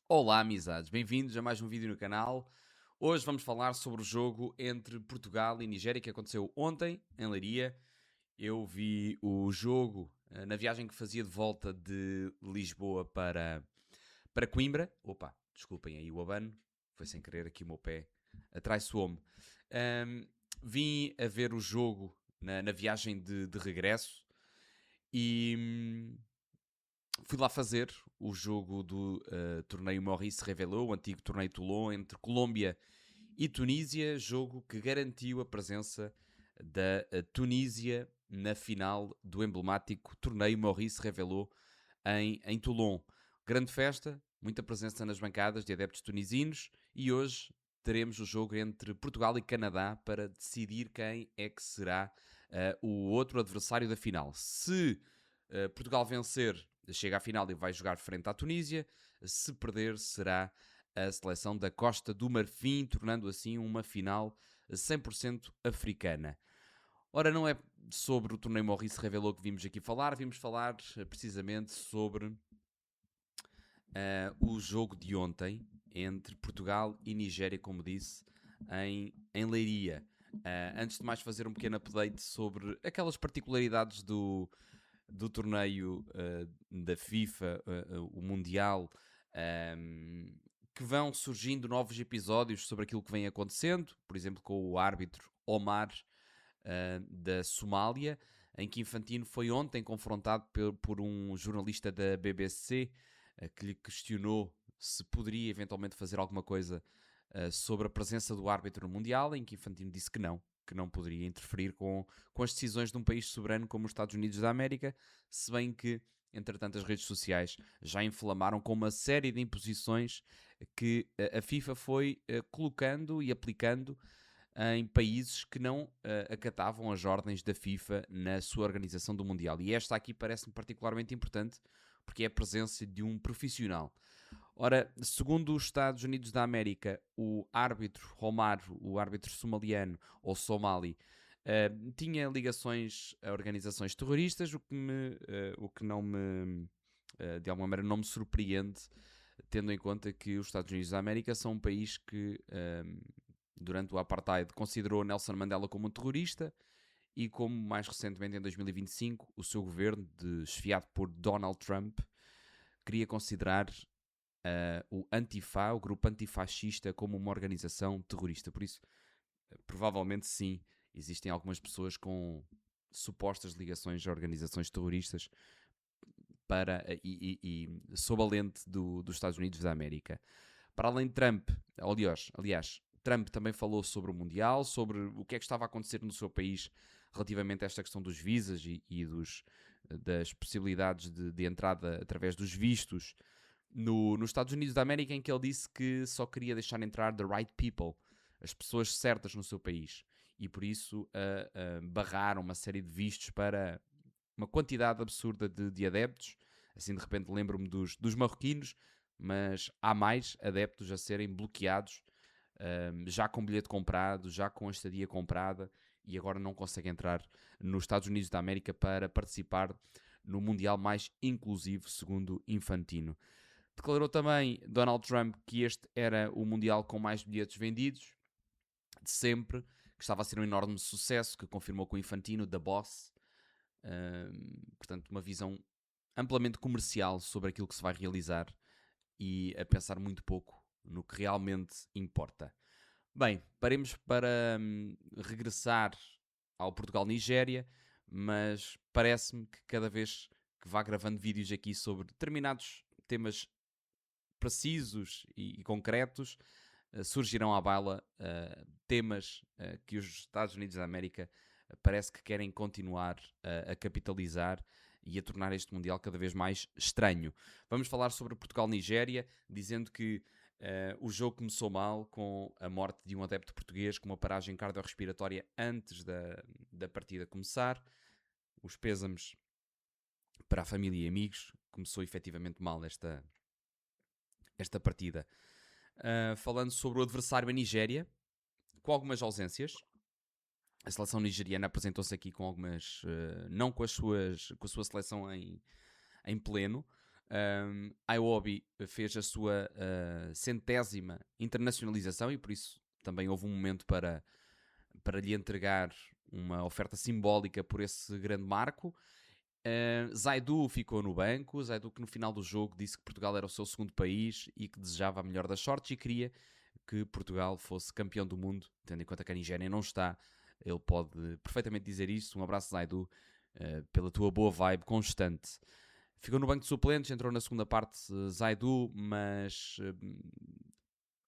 Olá, amizades, bem-vindos a mais um vídeo no canal. Hoje vamos falar sobre o jogo entre Portugal e Nigéria que aconteceu ontem em Leiria. Eu vi o jogo na viagem que fazia de volta de Lisboa para Coimbra. Opa, desculpem aí o abano, foi sem querer aqui o meu pé atraiçoou-me. Ahm, Vim a ver o jogo na viagem de regresso e fui lá fazer o jogo do torneio Maurice Revelou, o antigo torneio Toulon, entre Colômbia e Tunísia, jogo que garantiu a presença da Tunísia na final do emblemático torneio Maurice Revelou em Toulon. Grande festa, muita presença nas bancadas de adeptos tunisinos e hoje teremos o jogo entre Portugal e Canadá para decidir quem é que será o outro adversário da final. Se Portugal vencer, chega à final e vai jogar frente à Tunísia. Se perder, será a seleção da Costa do Marfim, tornando assim uma final 100% africana. Ora, não é sobre o torneio Maurice Revelou que vimos falar precisamente sobre o jogo de ontem entre Portugal e Nigéria, como disse, em Leiria. Antes de mais, fazer um pequeno update sobre aquelas particularidades do torneio da FIFA, o Mundial, um, que vão surgindo novos episódios sobre aquilo que vem acontecendo, por exemplo, com o árbitro Omar da Somália, em que Infantino foi ontem confrontado por um jornalista da BBC que lhe questionou se poderia eventualmente fazer alguma coisa sobre a presença do árbitro no Mundial, em que Infantino disse que não poderia interferir com as decisões de um país soberano como os Estados Unidos da América, se bem que, entretanto, as redes sociais já inflamaram com uma série de imposições que a FIFA foi colocando e aplicando em países que não acatavam as ordens da FIFA na sua organização do Mundial. E esta aqui parece-me particularmente importante porque é a presença de um profissional. Ora, segundo os Estados Unidos da América, o árbitro Omar, o árbitro somaliano ou somali, tinha ligações a organizações terroristas, o que não me, de alguma maneira, não me surpreende, tendo em conta que os Estados Unidos da América são um país que, durante o Apartheid, considerou Nelson Mandela como um terrorista e como mais recentemente, em 2025, o seu governo, esfiado por Donald Trump, queria considerar o Antifa, o grupo antifascista, como uma organização terrorista. Por isso, provavelmente sim, existem algumas pessoas com supostas ligações a organizações terroristas sob a lente dos Estados Unidos da América. Para além de Trump, aliás, Trump também falou sobre o Mundial, sobre o que é que estava a acontecer no seu país relativamente a esta questão dos visas das possibilidades de entrada através dos vistos nos Estados Unidos da América, em que ele disse que só queria deixar entrar the right people, as pessoas certas no seu país, e por isso barraram uma série de vistos para uma quantidade absurda de adeptos. Assim, de repente, lembro-me dos marroquinos, mas há mais adeptos a serem bloqueados, já com bilhete comprado, já com a estadia comprada, e agora não conseguem entrar nos Estados Unidos da América para participar no Mundial mais inclusivo, segundo Infantino. Declarou também Donald Trump que este era o Mundial com mais bilhetes vendidos de sempre, que estava a ser um enorme sucesso, que confirmou com o Infantino, da Boss. Portanto, uma visão amplamente comercial sobre aquilo que se vai realizar e a pensar muito pouco no que realmente importa. Bem, paremos para regressar ao Portugal-Nigéria, mas parece-me que cada vez que vá gravando vídeos aqui sobre determinados temas precisos e concretos, surgirão à baila temas que os Estados Unidos da América parece que querem continuar a capitalizar e a tornar este Mundial cada vez mais estranho. Vamos falar sobre Portugal-Nigéria, dizendo que o jogo começou mal com a morte de um adepto português com uma paragem cardiorrespiratória antes da partida começar. Os pêsames para a família e amigos. Começou efetivamente mal esta partida. Falando sobre o adversário, a Nigéria, com algumas ausências. A seleção nigeriana apresentou-se aqui com algumas. Não com a sua seleção em pleno. Iwobi fez a sua centésima internacionalização e por isso também houve um momento para lhe entregar uma oferta simbólica por esse grande marco. Zaidu ficou no banco. Zaidu, que no final do jogo disse que Portugal era o seu segundo país e que desejava a melhor das sortes e queria que Portugal fosse campeão do mundo, tendo em conta que a Nigéria não está. Ele pode perfeitamente dizer isso. Um abraço, Zaidu, pela tua boa vibe constante. Ficou no banco de suplentes, entrou na segunda parte Zaidu, mas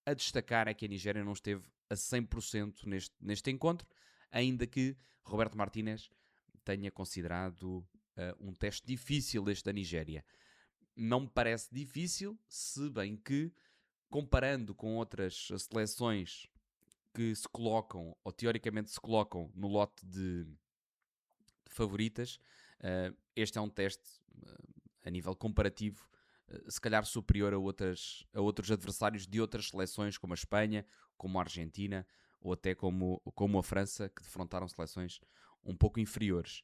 a destacar é que a Nigéria não esteve a 100% neste encontro, ainda que Roberto Martínez tenha considerado um teste difícil este da Nigéria. Não me parece difícil, se bem que, comparando com outras seleções que se colocam, ou teoricamente se colocam, no lote de favoritas, este é um teste a nível comparativo, se calhar superior a outros adversários de outras seleções, como a Espanha, como a Argentina, ou até como a França, que defrontaram seleções um pouco inferiores.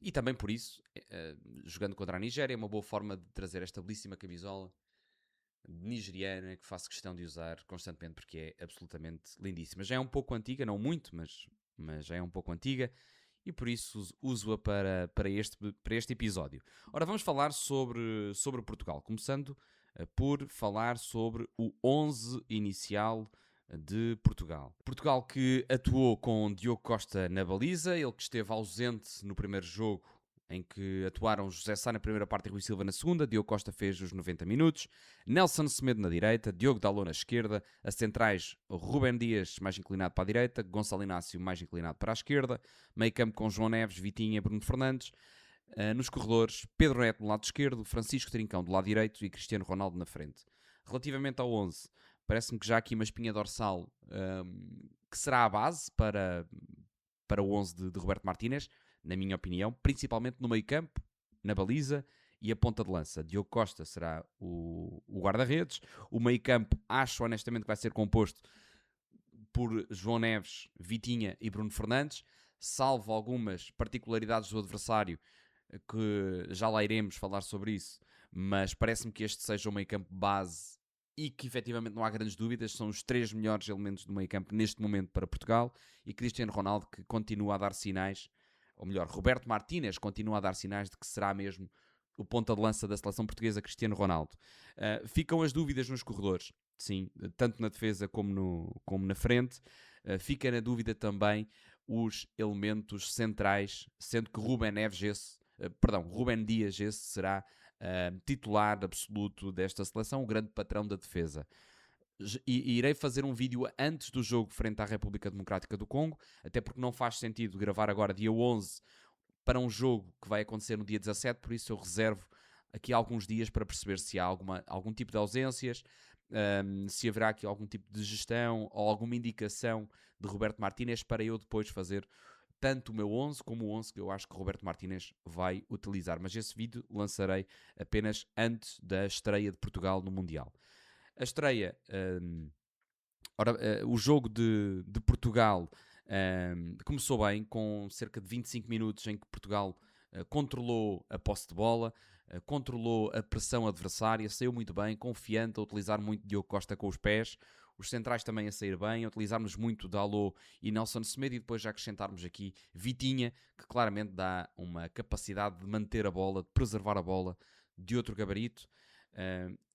E também por isso, jogando contra a Nigéria, é uma boa forma de trazer esta belíssima camisola nigeriana que faço questão de usar constantemente porque é absolutamente lindíssima. Já é um pouco antiga, não muito, mas já é um pouco antiga e por isso uso-a para este episódio. Ora, vamos falar sobre Portugal, começando por falar sobre o 11 inicial de Portugal. Portugal que atuou com Diogo Costa na baliza, ele que esteve ausente no primeiro jogo, em que atuaram José Sá na primeira parte e Rui Silva na segunda. Diogo Costa fez os 90 minutos. Nelson Semedo na direita, Diogo Dalot na esquerda. As centrais, Rubem Dias mais inclinado para a direita, Gonçalo Inácio mais inclinado para a esquerda. Meio campo com João Neves, Vitinha, Bruno Fernandes. Nos corredores, Pedro Neto do lado esquerdo, Francisco Trincão do lado direito e Cristiano Ronaldo na frente. Relativamente ao 11, parece-me que já há aqui uma espinha dorsal que será a base para o 11 de Roberto Martínez, na minha opinião, principalmente no meio campo, na baliza e a ponta de lança. Diogo Costa será o guarda-redes. O meio campo, acho honestamente que vai ser composto por João Neves, Vitinha e Bruno Fernandes, salvo algumas particularidades do adversário, que já lá iremos falar sobre isso, mas parece-me que este seja o meio campo base e que efetivamente não há grandes dúvidas, são os 3 melhores elementos do meio campo neste momento para Portugal, e Cristiano Ronaldo, que continua a dar sinais, ou melhor, Roberto Martínez continua a dar sinais de que será mesmo o ponta de lança da seleção portuguesa, Cristiano Ronaldo. Ficam as dúvidas nos corredores, sim, tanto na defesa como na frente. Fica na dúvida também os elementos centrais, sendo que Rubem Dias esse será titular absoluto desta seleção, o grande patrão da defesa. E irei fazer um vídeo antes do jogo frente à República Democrática do Congo, até porque não faz sentido gravar agora dia 11 para um jogo que vai acontecer no dia 17, por isso eu reservo aqui alguns dias para perceber se há algum tipo de ausências, se haverá aqui algum tipo de gestão ou alguma indicação de Roberto Martínez para eu depois fazer tanto o meu 11 como o 11 que eu acho que Roberto Martínez vai utilizar. Mas esse vídeo lançarei apenas antes da estreia de Portugal no Mundial. A estreia, o jogo de Portugal começou bem, com cerca de 25 minutos em que Portugal controlou a posse de bola, controlou a pressão adversária, saiu muito bem, confiante, a utilizar muito Diogo Costa com os pés, os centrais também a sair bem, a utilizarmos muito Dalot e Nelson Semedo, e depois já acrescentarmos aqui Vitinha, que claramente dá uma capacidade de manter a bola, de preservar a bola, de outro gabarito.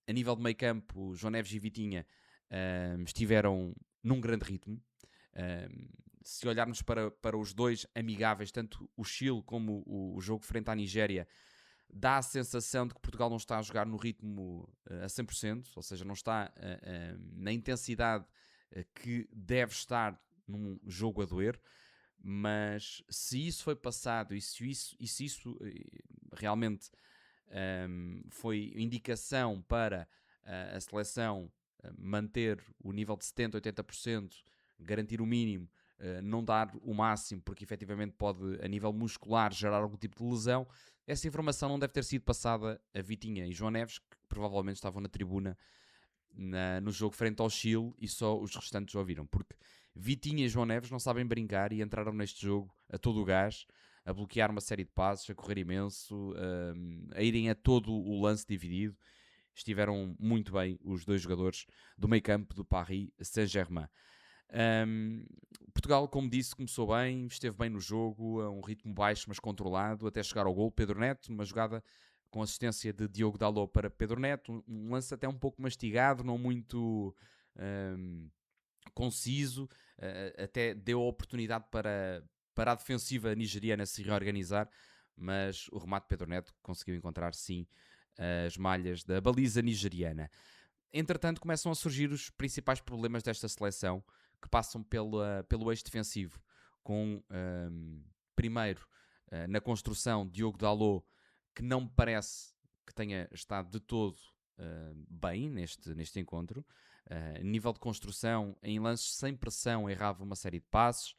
A nível de meio campo, João Neves e Vitinha estiveram num grande ritmo. Se olharmos para os dois amigáveis, tanto o Chile como o jogo frente à Nigéria, dá a sensação de que Portugal não está a jogar no ritmo a 100%, ou seja, não está na intensidade que deve estar num jogo a doer. Mas se isso foi passado e se isso realmente foi indicação para a seleção manter o nível de 70%, 80%, garantir o mínimo, não dar o máximo, porque efetivamente pode, a nível muscular, gerar algum tipo de lesão, essa informação não deve ter sido passada a Vitinha e João Neves, que provavelmente estavam na tribuna no jogo frente ao Chile e só os restantes ouviram, porque Vitinha e João Neves não sabem brincar e entraram neste jogo a todo o gás. a bloquear uma série de passes, a correr imenso, a irem a todo o lance dividido. Estiveram muito bem os dois jogadores do meio campo do Paris Saint-Germain. Portugal, como disse, começou bem, esteve bem no jogo, a um ritmo baixo mas controlado, até chegar ao gol. Pedro Neto, uma jogada com assistência de Diogo Dalot para Pedro Neto, um lance até um pouco mastigado, não muito conciso, até deu a oportunidade para a defensiva nigeriana se reorganizar, mas o remate de Pedro Neto conseguiu encontrar sim as malhas da baliza nigeriana. Entretanto, começam a surgir os principais problemas desta seleção, que passam pelo eixo defensivo, com primeiro na construção Diogo Dalot, que não me parece que tenha estado de todo bem neste encontro. Nível de construção, em lances sem pressão, errava uma série de passes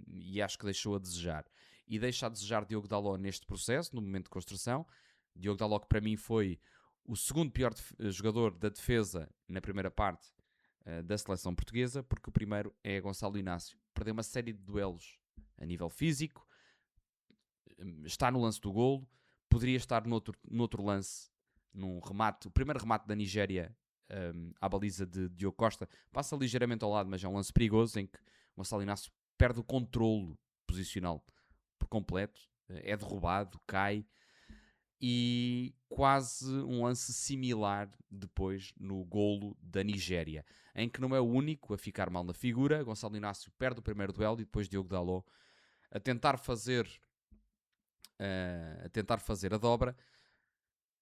e acho que deixou a desejar. E deixa a desejar Diogo Dalot neste processo, no momento de construção. Diogo Dalot, que para mim foi o segundo pior jogador da defesa na primeira parte da seleção portuguesa, porque o primeiro é Gonçalo Inácio. Perdeu uma série de duelos a nível físico, está no lance do golo, poderia estar noutro lance, num remate, o primeiro remate da Nigéria à baliza de Diogo Costa, passa ligeiramente ao lado, mas é um lance perigoso em que Gonçalo Inácio perde o controlo posicional por completo, é derrubado, cai, e quase um lance similar depois no golo da Nigéria, em que não é o único a ficar mal na figura. Gonçalo Inácio perde o primeiro duelo e depois Diogo Dalot a tentar fazer a dobra,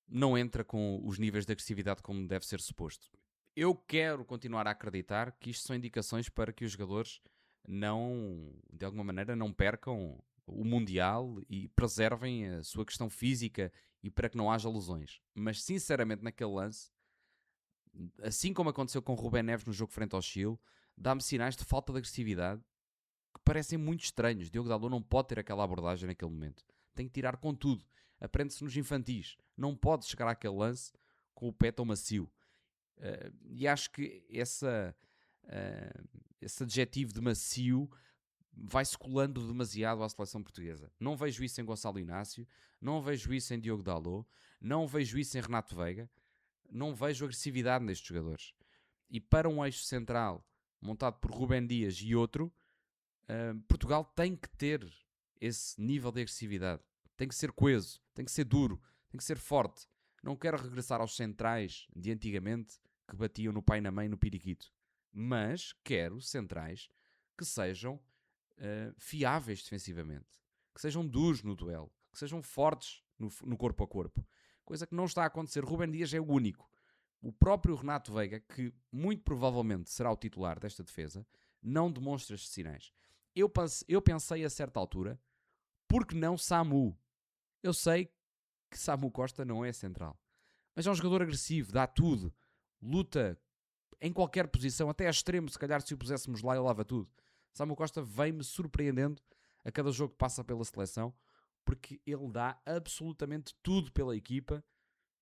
não entra com os níveis de agressividade como deve ser suposto. Eu quero continuar a acreditar que isto são indicações para que os jogadores não, de alguma maneira, não percam o Mundial e preservem a sua questão física e para que não haja lesões. Mas, sinceramente, naquele lance, assim como aconteceu com o Rubén Neves no jogo frente ao Chile, dá-me sinais de falta de agressividade que parecem muito estranhos. Diogo Dalot não pode ter aquela abordagem naquele momento. Tem que tirar com tudo. Aprende-se nos infantis. Não pode chegar àquele lance com o pé tão macio. E acho que esse adjetivo de macio vai-se colando demasiado à seleção portuguesa. Não vejo isso em Gonçalo Inácio, não vejo isso em Diogo Dalot, não vejo isso em Renato Veiga, não vejo agressividade nestes jogadores. E para um eixo central montado por Rubem Dias e outro, Portugal tem que ter esse nível de agressividade. Tem que ser coeso, tem que ser duro, tem que ser forte. Não quero regressar aos centrais de antigamente que batiam no pai e na mãe no periquito. Mas quero centrais que sejam fiáveis defensivamente. Que sejam duros no duelo. Que sejam fortes no corpo a corpo. Coisa que não está a acontecer. Rubem Dias é o único. O próprio Renato Veiga, que muito provavelmente será o titular desta defesa, não demonstra estes sinais. Eu pensei a certa altura, por que não Samu? Eu sei que Samu Costa não é central, mas é um jogador agressivo, dá tudo, luta em qualquer posição, até a extremo, se calhar se o puséssemos lá ele lava tudo. Samu Costa vem-me surpreendendo a cada jogo que passa pela seleção, porque ele dá absolutamente tudo pela equipa,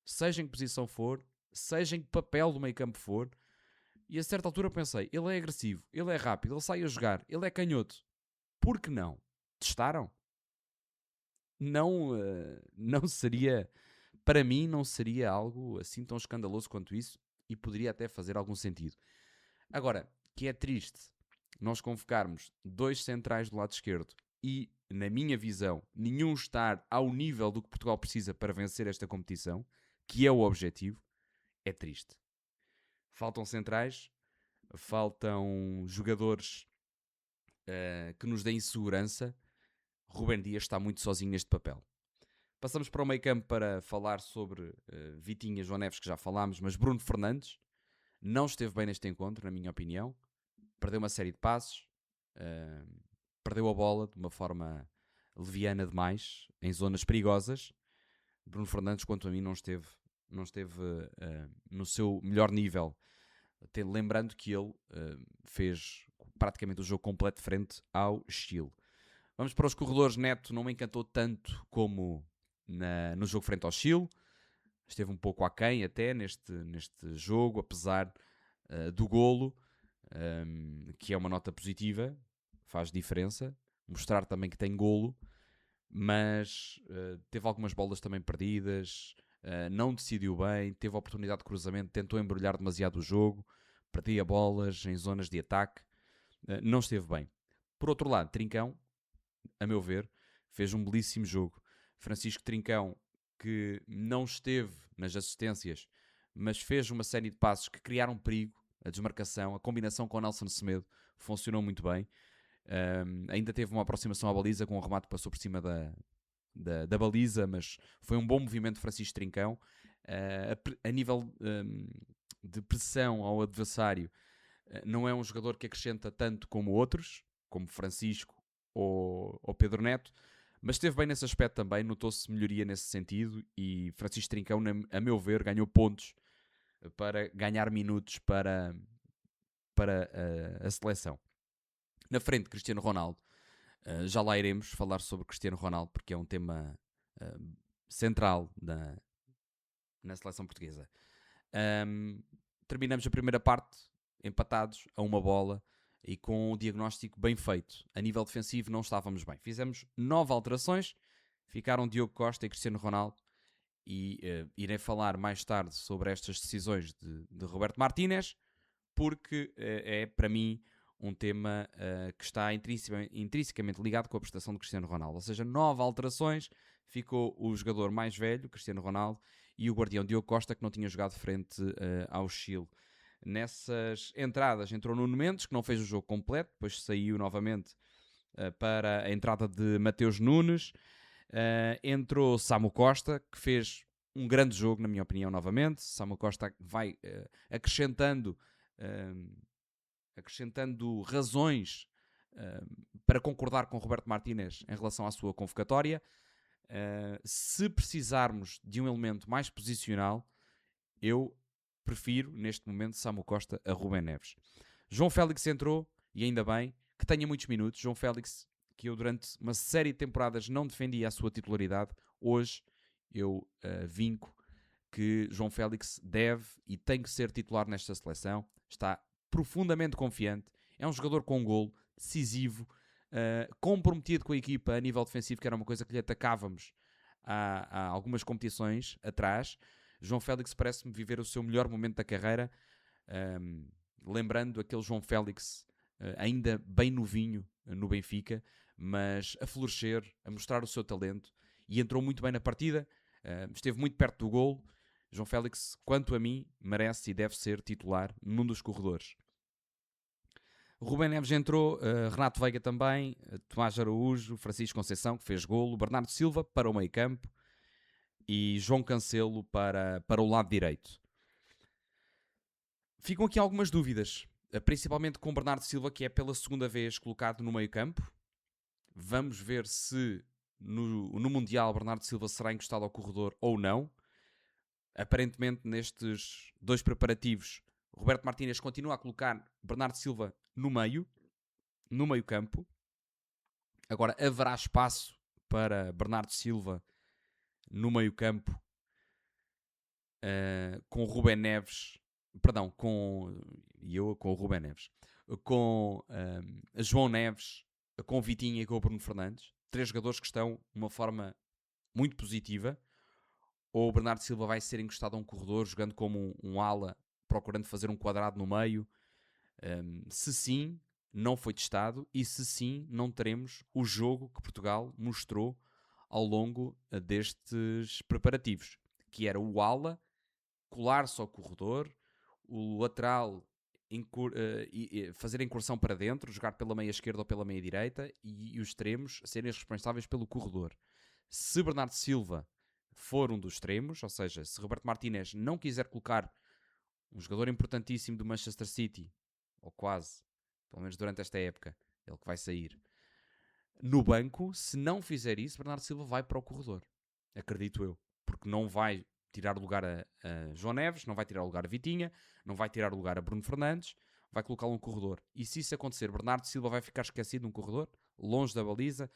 seja em que posição for, seja em que papel do meio campo for. E a certa altura pensei, ele é agressivo, ele é rápido, ele sai a jogar, ele é canhoto. Por que não? Testaram? Não, não seria, para mim, não seria algo assim tão escandaloso quanto isso e poderia até fazer algum sentido. Agora, que é triste nós convocarmos dois centrais do lado esquerdo e, na minha visão, nenhum estar ao nível do que Portugal precisa para vencer esta competição, que é o objetivo, é triste. Faltam centrais, faltam jogadores que nos deem segurança. Rubem Dias está muito sozinho neste papel. Passamos para o meio campo para falar sobre Vitinha, João Neves, que já falámos, mas Bruno Fernandes não esteve bem neste encontro, na minha opinião. Perdeu uma série de passos, perdeu a bola de uma forma leviana demais, em zonas perigosas. Bruno Fernandes, quanto a mim, não esteve no seu melhor nível. Lembrando que ele fez praticamente o jogo completo frente ao Chile. Vamos para os corredores. Neto não me encantou tanto como no jogo frente ao Chile. Esteve um pouco aquém até neste jogo, apesar do golo, que é uma nota positiva, faz diferença. Mostrar também que tem golo. mas teve algumas bolas também perdidas, não decidiu bem, teve a oportunidade de cruzamento, tentou embrulhar demasiado o jogo, perdia bolas em zonas de ataque, não esteve bem. Por outro lado, Trincão, a meu ver, fez um belíssimo jogo. Francisco Trincão, que não esteve nas assistências, mas fez uma série de passos que criaram perigo, a desmarcação, a combinação com o Nelson Semedo funcionou muito bem. Ainda teve uma aproximação à baliza com um remate que passou por cima da baliza, mas foi um bom movimento de Francisco Trincão. A nível de pressão ao adversário, não é um jogador que acrescenta tanto como outros, como Francisco ou Pedro Neto, mas esteve bem nesse aspecto também, notou-se melhoria nesse sentido e Francisco Trincão, a meu ver, ganhou pontos para ganhar minutos para a seleção. Na frente, Cristiano Ronaldo. Já lá iremos falar sobre Cristiano Ronaldo, porque é um tema central na seleção portuguesa. Terminamos a primeira parte empatados a uma bola e com o diagnóstico bem feito. A nível defensivo não estávamos bem. Fizemos 9 alterações, ficaram Diogo Costa e Cristiano Ronaldo, e irei falar mais tarde sobre estas decisões de Roberto Martínez, porque é para mim um tema que está intrinsecamente ligado com a prestação de Cristiano Ronaldo. Ou seja, 9 alterações, ficou o jogador mais velho, Cristiano Ronaldo, e o guardião Diogo Costa, que não tinha jogado frente ao Chile. Nessas entradas entrou Nuno Mendes, que não fez o jogo completo, depois saiu novamente para a entrada de Mateus Nunes. Entrou Samu Costa, que fez um grande jogo, na minha opinião, novamente. Samu Costa vai acrescentando razões para concordar com Roberto Martínez em relação à sua convocatória. Se precisarmos de um elemento mais posicional, eu prefiro, neste momento, Samu Costa a Rubem Neves. João Félix entrou, e ainda bem, que tenha muitos minutos. João Félix, que eu durante uma série de temporadas não defendia a sua titularidade, hoje eu vinco que João Félix deve e tem que ser titular nesta seleção. Está profundamente confiante, é um jogador com golo, decisivo, comprometido com a equipa a nível defensivo, que era uma coisa que lhe atacávamos há algumas competições atrás. João Félix parece-me viver o seu melhor momento da carreira, lembrando aquele João Félix ainda bem novinho no Benfica, mas a florescer, a mostrar o seu talento, e entrou muito bem na partida, esteve muito perto do golo. João Félix, quanto a mim, merece e deve ser titular num dos corredores. Rubem Neves entrou, Renato Veiga também, Tomás Araújo, Francisco Conceição, que fez golo, Bernardo Silva para o meio campo e João Cancelo para o lado direito. Ficam aqui algumas dúvidas, principalmente com Bernardo Silva, que é pela segunda vez colocado no meio campo. Vamos ver se no Mundial Bernardo Silva será encostado ao corredor ou não. Aparentemente, nestes 2 preparativos, Roberto Martínez continua a colocar Bernardo Silva no meio campo. Agora, haverá espaço para Bernardo Silva no meio campo com Rubem Neves, perdão, com o Rubem Neves, com João Neves, com Vitinha e com o Bruno Fernandes. 3 jogadores que estão de uma forma muito positiva. Ou o Bernardo Silva vai ser encostado a um corredor, jogando como um ala, procurando fazer um quadrado no meio? Se sim, não foi testado, e se sim, não teremos o jogo que Portugal mostrou ao longo destes preparativos, que era o ala colar-se ao corredor, o lateral fazer a incursão para dentro, jogar pela meia esquerda ou pela meia direita, e os extremos serem responsáveis pelo corredor. Se Bernardo Silva for um dos extremos, ou seja, se Roberto Martínez não quiser colocar um jogador importantíssimo do Manchester City, ou quase, pelo menos durante esta época, ele que vai sair, no banco, se não fizer isso, Bernardo Silva vai para o corredor. Acredito eu. Porque não vai tirar o lugar a João Neves, não vai tirar o lugar a Vitinha, não vai tirar o lugar a Bruno Fernandes, vai colocá-lo no corredor. E se isso acontecer, Bernardo Silva vai ficar esquecido num corredor, longe da baliza,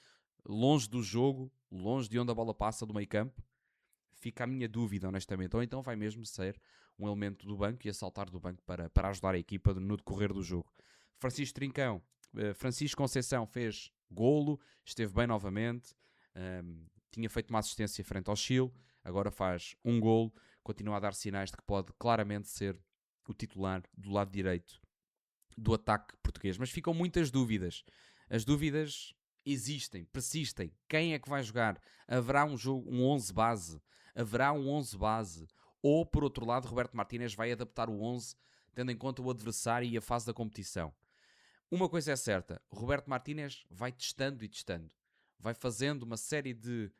longe do jogo, longe de onde a bola passa do meio campo. Fica a minha dúvida, honestamente. Ou então vai mesmo ser um elemento do banco e a saltar do banco para ajudar a equipa no decorrer do jogo. Francisco Trincão, Francisco Conceição fez golo, esteve bem novamente. Tinha feito uma assistência frente ao Chile, agora faz um golo, continua a dar sinais de que pode claramente ser o titular do lado direito do ataque português. Mas ficam muitas dúvidas. As dúvidas existem, persistem. Quem é que vai jogar? Haverá um 11 base? Haverá um 11 base? Ou, por outro lado, Roberto Martínez vai adaptar o 11 tendo em conta o adversário e a fase da competição? Uma coisa é certa, Roberto Martínez vai testando e testando. Vai fazendo uma série de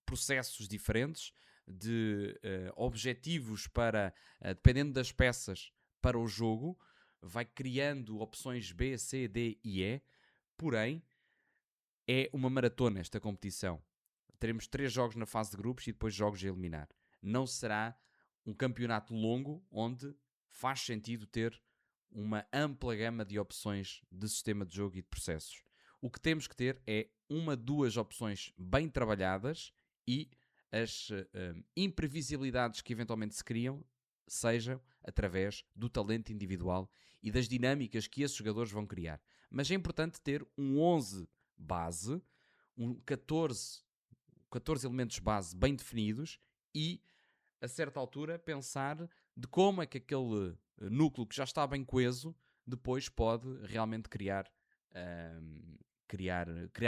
processos diferentes, de objetivos para, dependendo das peças, para o jogo. Vai criando opções B, C, D e E. Porém, é uma maratona esta competição. Teremos 3 jogos na fase de grupos e depois jogos a eliminar. Não será um campeonato longo onde faz sentido ter uma ampla gama de opções de sistema de jogo e de processos. O que temos que ter é 2 opções bem trabalhadas e as imprevisibilidades que eventualmente se criam sejam através do talento individual e das dinâmicas que esses jogadores vão criar. Mas é importante ter um 11 base, 14 elementos base bem definidos e, a certa altura, pensar de como é que aquele núcleo que já está bem coeso depois pode realmente criar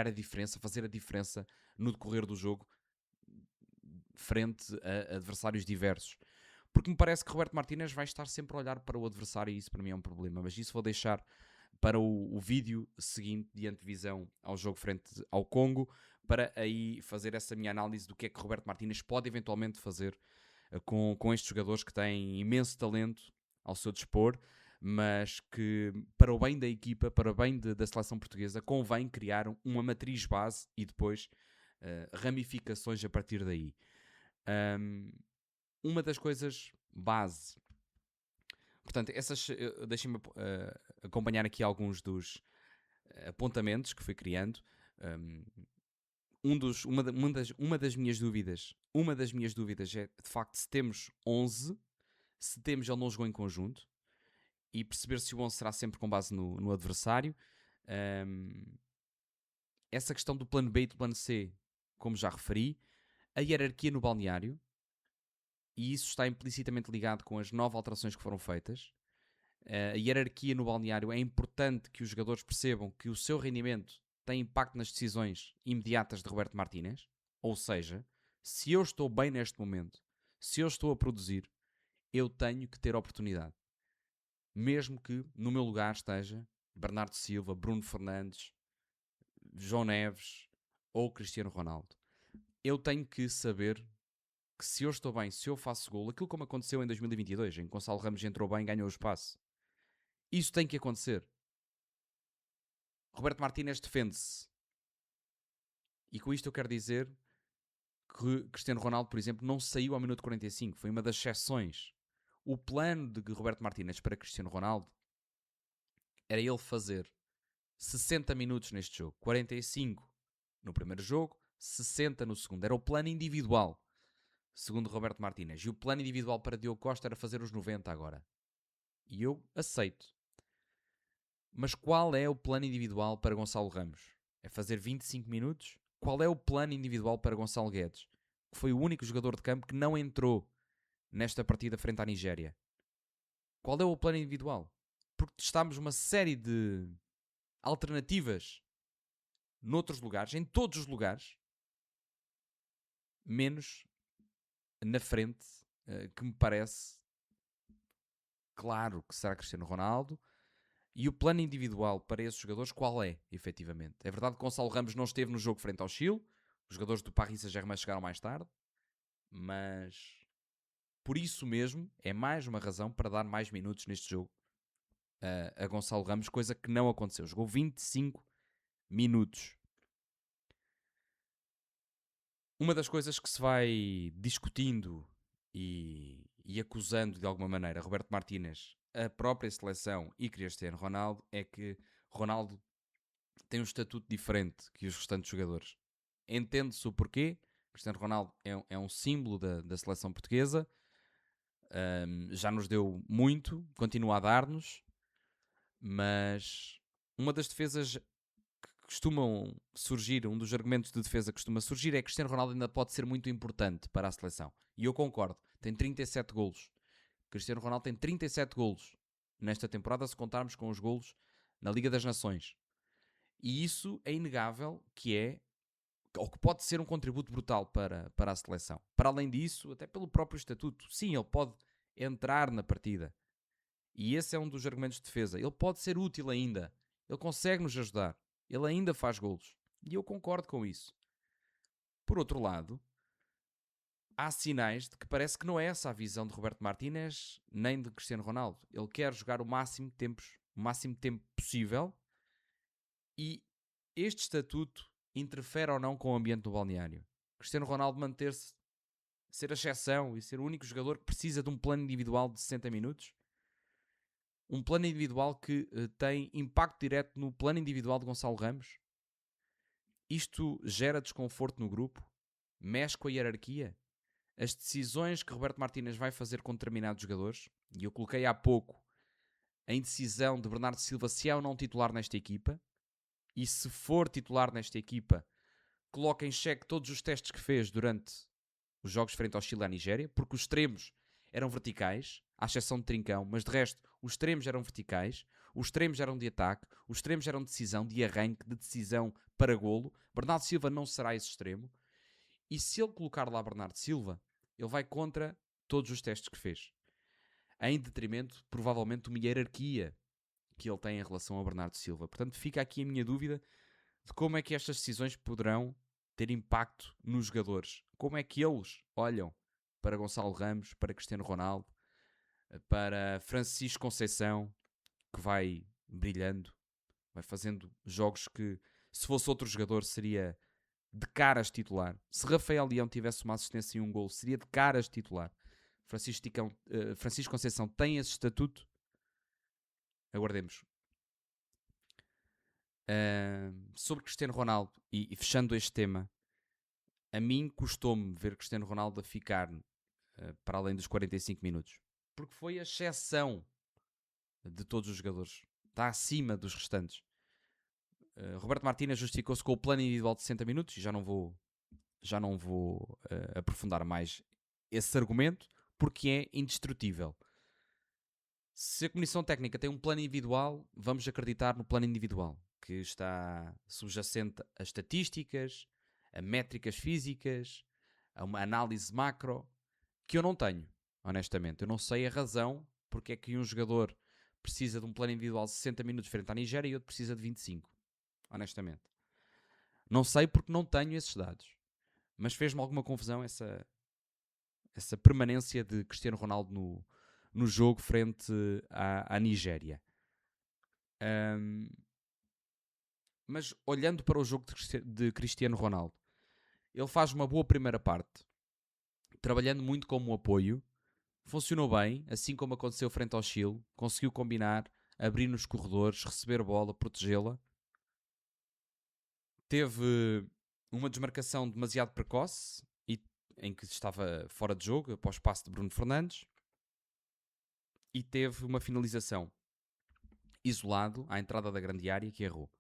a diferença, fazer a diferença no decorrer do jogo frente a adversários diversos. Porque me parece que Roberto Martínez vai estar sempre a olhar para o adversário e isso para mim é um problema. Mas isso vou deixar para o vídeo seguinte de antevisão ao jogo frente ao Congo, para aí fazer essa minha análise do que é que Roberto Martínez pode eventualmente fazer com estes jogadores que têm imenso talento ao seu dispor, mas que para o bem da equipa, para o bem da seleção portuguesa, convém criar uma matriz base e depois ramificações a partir daí. Uma das coisas base. Portanto, deixem-me acompanhar aqui alguns dos apontamentos que fui criando. Uma das minhas dúvidas é, de facto, se temos 11, se temos ele não jogou em conjunto, e perceber se o 11 será sempre com base no adversário. Essa questão do plano B e do plano C, como já referi. A hierarquia no balneário, e isso está implicitamente ligado com as 9 alterações que foram feitas. A hierarquia no balneário é importante que os jogadores percebam que o seu rendimento tem impacto nas decisões imediatas de Roberto Martínez. Ou seja, se eu estou bem neste momento, se eu estou a produzir, eu tenho que ter oportunidade. Mesmo que no meu lugar esteja Bernardo Silva, Bruno Fernandes, João Neves ou Cristiano Ronaldo. Eu tenho que saber que se eu estou bem, se eu faço golo, aquilo como aconteceu em 2022, em que Gonçalo Ramos entrou bem e ganhou o espaço. Isso tem que acontecer. Roberto Martínez defende-se. E com isto eu quero dizer que Cristiano Ronaldo, por exemplo, não saiu ao minuto 45. Foi uma das exceções. O plano de Roberto Martínez para Cristiano Ronaldo era ele fazer 60 minutos neste jogo, 45 no primeiro jogo, 60 no segundo. Era o plano individual, segundo Roberto Martínez. E o plano individual para Diogo Costa era fazer os 90 agora. E eu aceito. Mas qual é o plano individual para Gonçalo Ramos? É fazer 25 minutos? Qual é o plano individual para Gonçalo Guedes, que foi o único jogador de campo que não entrou nesta partida frente à Nigéria? Qual é o plano individual? Porque testámos uma série de alternativas noutros lugares, em todos os lugares, menos na frente, que me parece claro que será Cristiano Ronaldo. E o plano individual para esses jogadores qual é, efetivamente? É verdade que Gonçalo Ramos não esteve no jogo frente ao Chile, os jogadores do Paris Saint-Germain chegaram mais tarde, mas por isso mesmo é mais uma razão para dar mais minutos neste jogo a Gonçalo Ramos, coisa que não aconteceu. Jogou 25 minutos. Uma das coisas que se vai discutindo e acusando de alguma maneira Roberto Martínez, a própria seleção e Cristiano Ronaldo, é que Ronaldo tem um estatuto diferente que os restantes jogadores. Entende-se o porquê. Cristiano Ronaldo é um símbolo da seleção portuguesa, já nos deu muito, continua a dar-nos, mas uma das defesas que costumam surgir, um dos argumentos de defesa que costuma surgir é que Cristiano Ronaldo ainda pode ser muito importante para a seleção. E eu concordo, tem 37 golos. Cristiano Ronaldo tem 37 golos nesta temporada, se contarmos com os golos na Liga das Nações. E isso é inegável que é, ou que pode ser um contributo brutal para a seleção. Para além disso, até pelo próprio estatuto, sim, ele pode entrar na partida. E esse é um dos argumentos de defesa. Ele pode ser útil ainda. Ele consegue nos ajudar. Ele ainda faz golos. E eu concordo com isso. Por outro lado, há sinais de que parece que não é essa a visão de Roberto Martínez nem de Cristiano Ronaldo. Ele quer jogar o máximo tempo possível e este estatuto interfere ou não com o ambiente do balneário. Cristiano Ronaldo manter-se, ser a exceção e ser o único jogador que precisa de um plano individual de 60 minutos. Um plano individual que tem impacto direto no plano individual de Gonçalo Ramos. Isto gera desconforto no grupo, mexe com a hierarquia. As decisões que Roberto Martínez vai fazer com determinados jogadores, e eu coloquei há pouco a indecisão de Bernardo Silva se é ou não titular nesta equipa, e se for titular nesta equipa, coloca em xeque todos os testes que fez durante os jogos frente ao Chile e à Nigéria, porque os extremos eram verticais, à exceção de Trincão, mas de resto os extremos eram verticais, os extremos eram de ataque, os extremos eram de decisão, de arranque, de decisão para golo. Bernardo Silva não será esse extremo, e se ele colocar lá Bernardo Silva, ele vai contra todos os testes que fez, em detrimento, provavelmente, de uma hierarquia que ele tem em relação a Bernardo Silva. Portanto, fica aqui a minha dúvida de como é que estas decisões poderão ter impacto nos jogadores. Como é que eles olham para Gonçalo Ramos, para Cristiano Ronaldo, para Francisco Conceição, que vai brilhando, vai fazendo jogos que, se fosse outro jogador, seria de caras titular. Se Rafael Leão tivesse uma assistência e um gol, seria de caras titular. Francisco Conceição tem esse estatuto? Aguardemos. Sobre Cristiano Ronaldo, e fechando este tema, a mim custou-me ver Cristiano Ronaldo a ficar para além dos 45 minutos. Porque foi a exceção de todos os jogadores. Está acima dos restantes. Roberto Martínez justificou-se com o plano individual de 60 minutos, e já não vou aprofundar mais esse argumento, porque é indestrutível. Se a Comissão Técnica tem um plano individual, vamos acreditar no plano individual, que está subjacente a estatísticas, a métricas físicas, a uma análise macro, que eu não tenho, honestamente. Eu não sei a razão porque é que um jogador precisa de um plano individual de 60 minutos frente à Nigéria e outro precisa de 25. Honestamente. Não sei porque não tenho esses dados. Mas fez-me alguma confusão essa permanência de Cristiano Ronaldo no jogo frente à Nigéria. Mas olhando para o jogo de Cristiano Ronaldo, ele faz uma boa primeira parte, trabalhando muito como apoio, funcionou bem, assim como aconteceu frente ao Chile, conseguiu combinar, abrir nos corredores, receber bola, protegê-la. Teve uma desmarcação demasiado precoce, em que estava fora de jogo, após o passe de Bruno Fernandes, e teve uma finalização isolado à entrada da grande área que errou.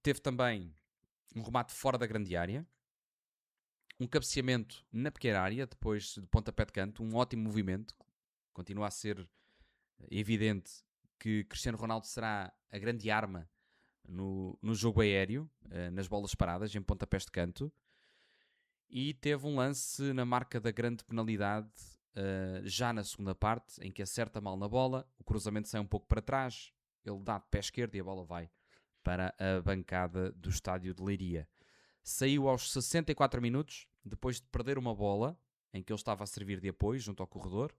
Teve também um remate fora da grande área, um cabeceamento na pequena área, depois de pontapé de canto, um ótimo movimento. Continua a ser evidente que Cristiano Ronaldo será a grande arma no jogo aéreo, nas bolas paradas, em pontapés de canto. E teve um lance na marca da grande penalidade, já na segunda parte, em que acerta mal na bola, o cruzamento sai um pouco para trás, ele dá de pé esquerdo e a bola vai para a bancada do estádio de Leiria. Saiu aos 64 minutos, depois de perder uma bola, em que ele estava a servir de apoio junto ao corredor.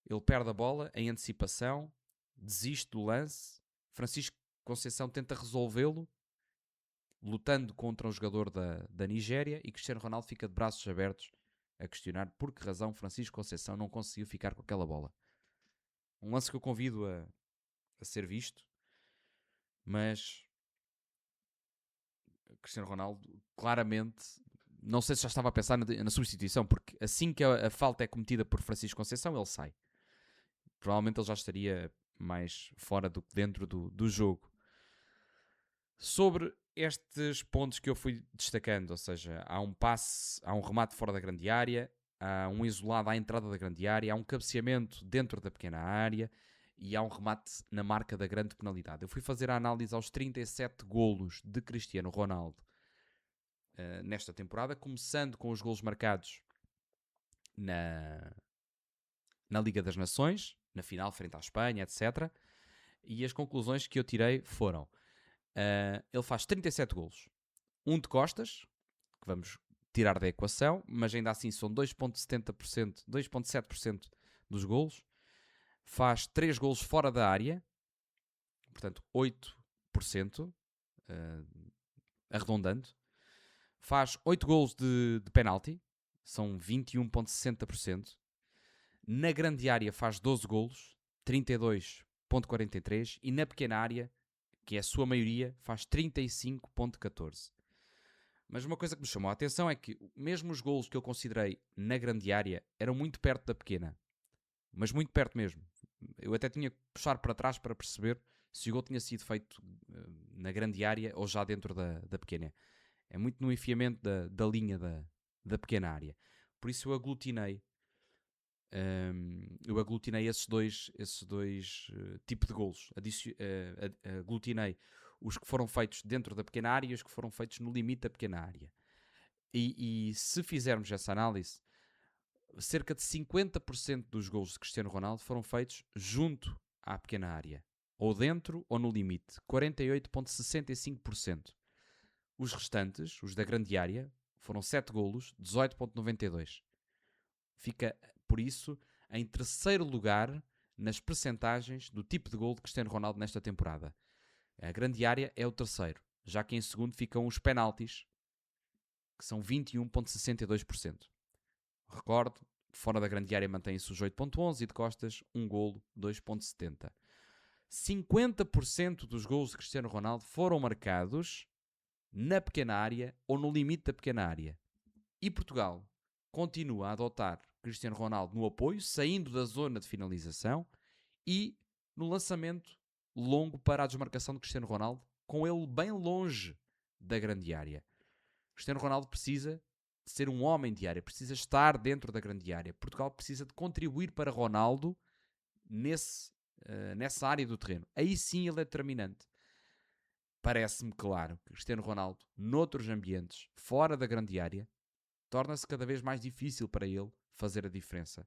Ele perde a bola em antecipação, desiste do lance. Francisco Conceição tenta resolvê-lo, lutando contra um jogador da Nigéria, e Cristiano Ronaldo fica de braços abertos a questionar por que razão Francisco Conceição não conseguiu ficar com aquela bola. Um lance que eu convido a ser visto, mas Cristiano Ronaldo claramente, não sei se já estava a pensar na substituição, porque assim que a falta é cometida por Francisco Conceição, ele sai. Provavelmente ele já estaria mais fora do que dentro do jogo. Sobre estes pontos que eu fui destacando, ou seja, há um passe, há um remate fora da grande área, há um isolado à entrada da grande área, há um cabeceamento dentro da pequena área e há um remate na marca da grande penalidade. Eu fui fazer a análise aos 37 golos de Cristiano Ronaldo nesta temporada, começando com os golos marcados na Liga das Nações, na final frente à Espanha, etc. E as conclusões que eu tirei foram: ele faz 37 golos, um de costas, que vamos tirar da equação, mas ainda assim são 2,70%, 2,7% dos golos. Faz 3 golos fora da área, portanto 8%, arredondando. Faz 8 golos de penalti, são 21,60%. Na grande área faz 12 golos, 32,43%. E na pequena área, que é a sua maioria, faz 35,14%. Mas uma coisa que me chamou a atenção é que mesmo os golos que eu considerei na grande área eram muito perto da pequena. Mas muito perto mesmo. Eu até tinha que puxar para trás para perceber se o gol tinha sido feito na grande área ou já dentro da pequena. É muito no enfiamento da linha da pequena área. Por isso eu aglutinei esses dois tipos de golos. Aglutinei os que foram feitos dentro da pequena área e os que foram feitos no limite da pequena área. E se fizermos essa análise, cerca de 50% dos golos de Cristiano Ronaldo foram feitos junto à pequena área. Ou dentro ou no limite. 48,65%. Os restantes, os da grande área, foram 7 golos, 18,92%. Fica, por isso, em terceiro lugar nas percentagens do tipo de gol de Cristiano Ronaldo nesta temporada. A grande área é o terceiro, já que em segundo ficam os penaltis, que são 21,62%. Recordo, fora da grande área mantém-se os 8,11 e de costas, um golo, 2,70. 50% dos golos de Cristiano Ronaldo foram marcados na pequena área ou no limite da pequena área. E Portugal continua a adotar Cristiano Ronaldo no apoio, saindo da zona de finalização e no lançamento longo para a desmarcação de Cristiano Ronaldo, com ele bem longe da grande área. Cristiano Ronaldo precisa de ser um homem de área, precisa estar dentro da grande área. Portugal precisa de contribuir para Ronaldo nessa área do terreno. Aí sim ele é determinante. Parece-me claro que Cristiano Ronaldo, noutros ambientes, fora da grande área, torna-se cada vez mais difícil para ele fazer a diferença.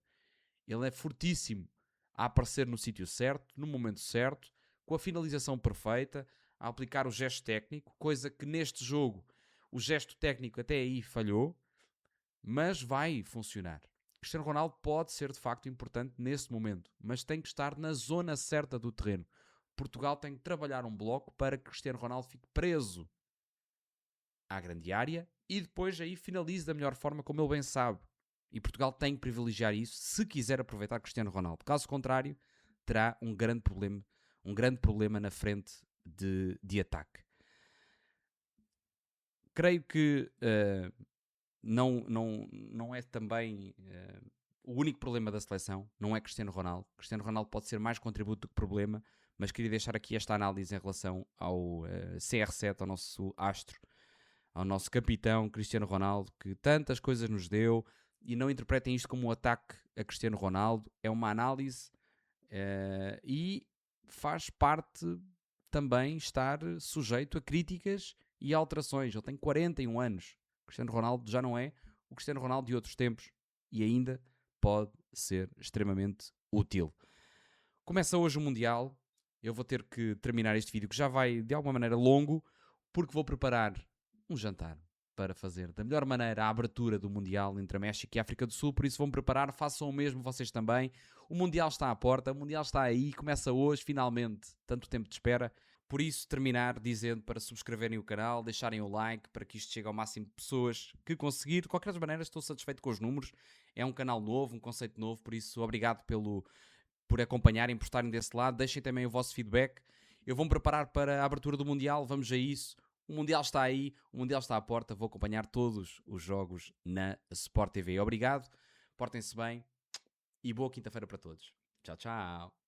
Ele é fortíssimo a aparecer no sítio certo, no momento certo, com a finalização perfeita, a aplicar o gesto técnico, coisa que neste jogo o gesto técnico até aí falhou, mas vai funcionar. Cristiano Ronaldo pode ser de facto importante nesse momento, mas tem que estar na zona certa do terreno. Portugal tem que trabalhar um bloco para que Cristiano Ronaldo fique preso à grande área e depois aí finalize da melhor forma como ele bem sabe. E Portugal tem que privilegiar isso se quiser aproveitar Cristiano Ronaldo. Caso contrário, terá um grande problema na frente de ataque. Creio que não é também o único problema da seleção, não é Cristiano Ronaldo. Cristiano Ronaldo pode ser mais contributo do que problema, mas queria deixar aqui esta análise em relação ao CR7, ao nosso astro, ao nosso capitão Cristiano Ronaldo, que tantas coisas nos deu, e não interpretem isto como um ataque a Cristiano Ronaldo. É uma análise e faz parte também estar sujeito a críticas e alterações. Ele tem 41 anos. Cristiano Ronaldo já não é o Cristiano Ronaldo de outros tempos e ainda pode ser extremamente útil. Começa hoje o Mundial. Eu vou ter que terminar este vídeo, que já vai de alguma maneira longo, porque vou preparar um jantar para fazer da melhor maneira a abertura do Mundial entre a México e a África do Sul. Por isso vão preparar, façam o mesmo vocês também. O Mundial está à porta, o Mundial está aí, começa hoje, finalmente, tanto tempo de espera. Por isso, terminar dizendo para subscreverem o canal, deixarem o like para que isto chegue ao máximo de pessoas que conseguir. De qualquer maneira, estou satisfeito com os números. É um canal novo, um conceito novo, por isso, obrigado por acompanharem, por estarem desse lado. Deixem também o vosso feedback. Eu vou-me preparar para a abertura do Mundial, vamos a isso. O Mundial está aí, o Mundial está à porta. Vou acompanhar todos os jogos na Sport TV. Obrigado, portem-se bem e boa quinta-feira para todos. Tchau, tchau.